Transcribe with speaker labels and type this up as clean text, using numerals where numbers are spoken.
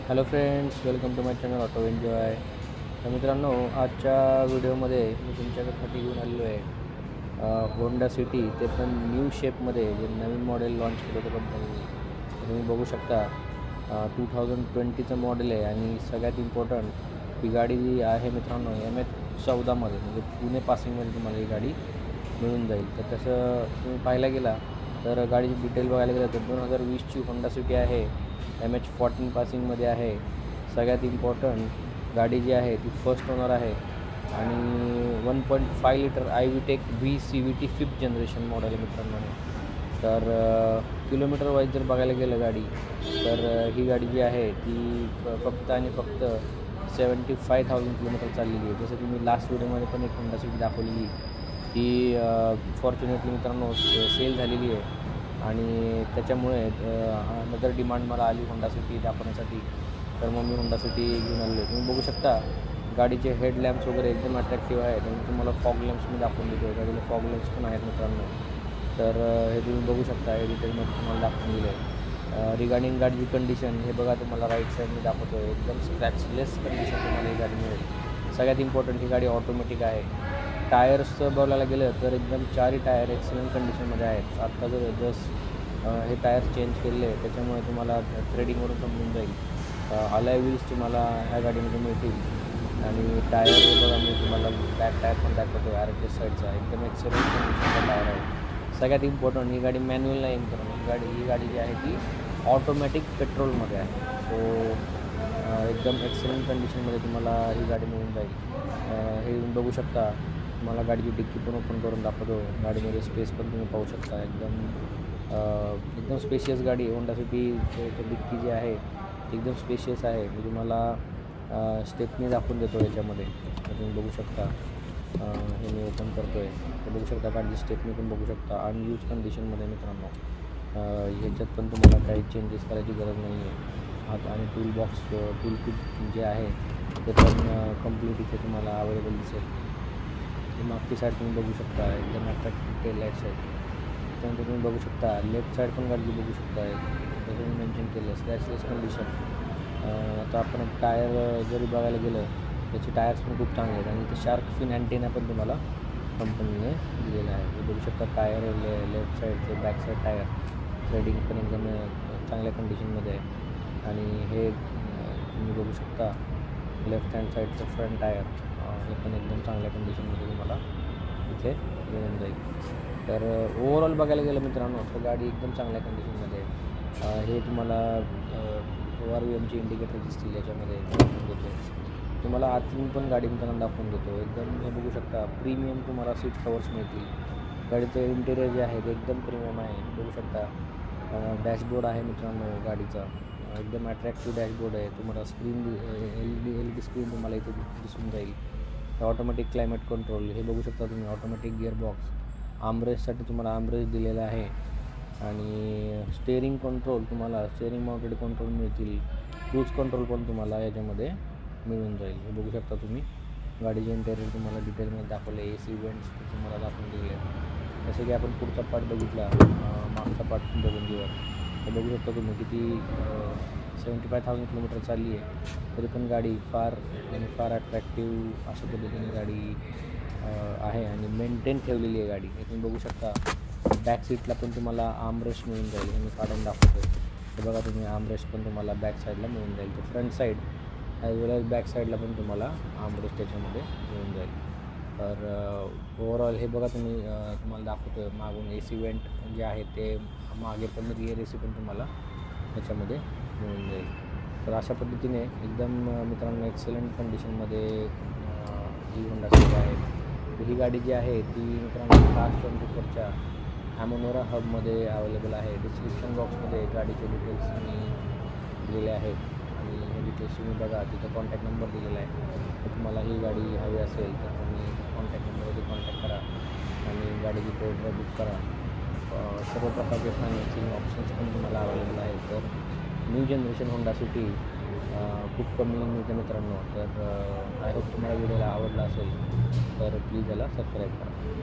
Speaker 1: Hello friends, welcome to my channel auto enjoy. तर मित्रांनो, आजच्या व्हिडिओमध्ये मी तुमच्यासाठी घेऊन आलेलो आहे होंडा सिटी, ते पण न्यू शेपमध्ये, जे नवीन मॉडेल लॉन्च केलं होतं कंपनीने. तर तुम्ही बघू शकता 2020चं मॉडेल आहे आणि सगळ्यात इम्पॉर्टंट ही गाडी जी आहे मित्रांनो, MH14मध्ये म्हणजे पुणे पासिंगमध्ये तुम्हाला ही गाडी मिळून जाईल. तर तसं तुम्ही पाहायला गेला तर गाडीची डिटेल बघायला गेलं तर 2020ची होंडा सिटी आहे, MH14 पासिंगमध्ये आहे. सगळ्यात इम्पॉर्टंट गाडी जी आहे ती फर्स्ट ओनर आहे आणि 1.5 litre IVTEC VCVT 5th generation model आहे मित्रांनो हे. तर किलोमीटर वाईज जर बघायला गेलं गाडी, तर ही गाडी जी आहे ती फक्त आणि फक्त 75,000 किलोमीटर चाललेली आहे. जसं की मी लास्ट व्हिडिओमध्ये पण एक होंडा सिटी दाखवलेली, ती फॉर्च्युनेटली मित्रांनो सेल झालेली आहे आणि त्याच्यामुळे नंतर डिमांड मला आली होंडा सिटी दाखवण्यासाठी. तर मग मी होंडा सिटी घेऊन आलो आहे. तुम्ही बघू शकता गाडीचे हेडलॅम्प्स वगैरे एकदम अट्रॅक्टिव्ह आहेत आणि तुम्हाला फॉग लॅम्प्स मी दाखवून देतो. गाडीला फॉग लॅम्प्स पण आहेत मित्रांनो. तर हे तुम्ही बघू शकता, हे डिटेलमध्ये तुम्हाला दाखवून दिलं आहे. रिगार्डिंग गाडीची कंडिशन हे बघा, तुम्हाला राईट साईडने दाखवतो आहे. एकदम स्क्रॅचलेस कंडिशन तुम्हाला ही गाडी मिळेल. सगळ्यात इम्पॉर्टंट ही गाडी ऑटोमॅटिक आहे. टायर्सचं बघायला गेलं तर एकदम चारही टायर एक्सलंट कंडिशनमध्ये आहेत. आत्ता हे टायर चेंज केलेले आहे, त्याच्यामुळे तुम्हाला थ्रेडिंगवरून समजून जाईल. अलॉय व्हील्स तुम्हाला ह्या गाडीमध्ये मिळतील आणि टायर बघा, मी तुम्हाला बॅक टायर पण दाखवतो RHS साईडचा. एकदम एक्सलंट कंडिशनचा टायर आहे. सगळ्यात इम्पॉर्टंट ही गाडी मॅन्युअल नाही मित्रांनो. ही गाडी जी आहे ती ऑटोमॅटिक पेट्रोलमध्ये आहे. सो एकदम एक्सलंट कंडिशनमध्ये तुम्हाला ही गाडी मिळून जाईल. हे बघू शकता. तुम्हाला गाडीची डिक्की पण ओपन करून दाखवतो. गाडीमध्ये स्पेस पण तुम्ही पाहू शकता. एकदम स्पेशियस गाडी आहे. होंडा सिटीची डिक्की जी आहे ती एकदम स्पेशियस आहे. मी तुम्हाला स्टेपनी दाखवून देतो याच्यामध्ये. तर तुम्ही बघू शकता. हे मी ओपन करतो आहे. तर बघू शकता गाडीची स्टेपनी पण बघू शकता. अनयूज कंडिशनमध्ये मित्रांनो. ह्याच्यात पण तुम्हाला काही चेंजेस करायची गरज नाही आहे. हात आणि टूल किट जे आहे ते पण कंप्लीट इथे तुम्हाला अवेलेबल दिसेल. ही मागची साईड तुम्ही बघू शकता, एकदम अट्रॅक्टिव्ह टेल लाईट्स आहेत. त्याच्यानंतर तुम्ही बघू शकता लेफ्ट साईड पण गाडी बघू शकता. जसं मी मेन्शन केलं, स्क्रॅचलेस कंडिशन. आता आपण टायर जरी बघायला गेलं, त्याचे टायर्स पण खूप चांगले आहेत आणि इथे शार्क फिन अँटेना पण तुम्हाला कंपनीने दिलेला आहे. हे बघू शकता टायर, लेफ्ट साईडचे बॅक साईड टायर थ्रेडिंग पण एकदम चांगल्या कंडिशनमध्ये आहे. आणि हे तुम्ही बघू शकता लेफ्ट हँड साईडचं फ्रंट टायर, हे पण एकदम चांगल्या कंडिशनमध्ये तुम्हाला इथे मिळून जाईल. तर ओव्हरऑल बघायला गेलं मित्रांनो, तर गाडी एकदम चांगल्या कंडिशनमध्ये आहे. हे तुम्हाला ORVMचे इंडिकेटर दिसतील याच्यामध्ये दाखवून देतो. तुम्हाला आतून पण गाडी मित्रांनो दाखवून देतो. एकदम हे बघू शकता प्रीमियम तुम्हाला सीट कवर्स मिळतील. गाडीचं इंटेरियर जे आहे ते एकदम प्रीमियम आहे. बघू शकता डॅशबोर्ड आहे मित्रांनो गाडीचा. एकदम अट्रॅक्टिव्ह डॅशबोर्ड आहे. तुम्हाला LED स्क्रीन तुम्हाला इथे दिसून जाईल. ऑटोमॅटिक क्लायमेट कंट्रोल हे बघू शकता तुम्ही. ऑटोमॅटिक गिअरबॉक्स, आर्मरेस्टसाठी तुम्हाला आर्मरेस्ट दिलेला आहे आणि स्टेअरिंग कंट्रोल तुम्हाला स्टेअरिंग माउंटेड कंट्रोल मिळतील. क्रूज कंट्रोल पण तुम्हाला याच्यामध्ये मिळून जाईल. हे बघू शकता तुम्ही. गाडीचे इंटेरियर तुम्हाला डिटेलमध्ये दाखवले. AC वेंट्स तुम्हाला दाखवून दिले. जसं की आपण पुढचा पार्ट बघितला, मागचा पार्ट पण बघून घेऊया. हे बघू शकता तुम्ही किती 75,000 किलोमीटर चालली आहे, तरी पण गाडी फार अट्रॅक्टिव्ह अशा पद्धतीने गाडी आहे आणि मेंटेन ठेवलेली आहे गाडी. हे तुम्ही बघू शकता. बॅक सीटला पण तुम्हाला आर्मरेस्ट मिळून जाईल. हे मी काढून दाखवतो. हे बघा तुम्ही, आर्मरेस्ट पण तुम्हाला बॅक साईडला मिळून जाईल. तर फ्रंट साईड ॲज वेल ॲज बॅक साईडला पण तुम्हाला आर्मरेस्ट त्याच्यामध्ये मिळून जाईल. तर ओव्हरऑल हे बघा तुम्ही, तुम्हाला दाखवतो आहे मागून AC वेंट जे आहे ते मागे पण, रिअर AC पण तुम्हाला त्याच्यामध्ये मिळून जाईल. तर अशा पद्धतीने एकदम मित्रांनो एक्सलंट कंडिशनमध्ये ही होंडा सिटी आहे. ही गाडी जी आहे ती मित्रांनो Cars 24च्या हॅमोनोरा हबमध्ये अवेलेबल आहे. डिस्क्रिप्शन बॉक्समध्ये गाडीचे डिटेल्स मी दिलेले आहेत आणि हे डिटेल्स तुम्ही बघा. तिथं कॉन्टॅक्ट नंबर दिलेला आहे. तर तुम्हाला ही गाडी हवी असेल तर तुम्ही कॉन्टॅक्ट नंबरवरती कॉन्टॅक्ट करा आणि गाडीची टेस्ट बुक करा. सर्व प्रकारचे फायनान्सिंग ऑप्शन्स पण तुम्हाला अवेलेबल आहेत. तर न्यू जनरेशन होंडा सिटी खूप कमी मिळते मित्रांनो. तर आय होप तुम्हाला व्हिडिओला आवडला असेल तर प्लीज याला सबस्क्राईब करा.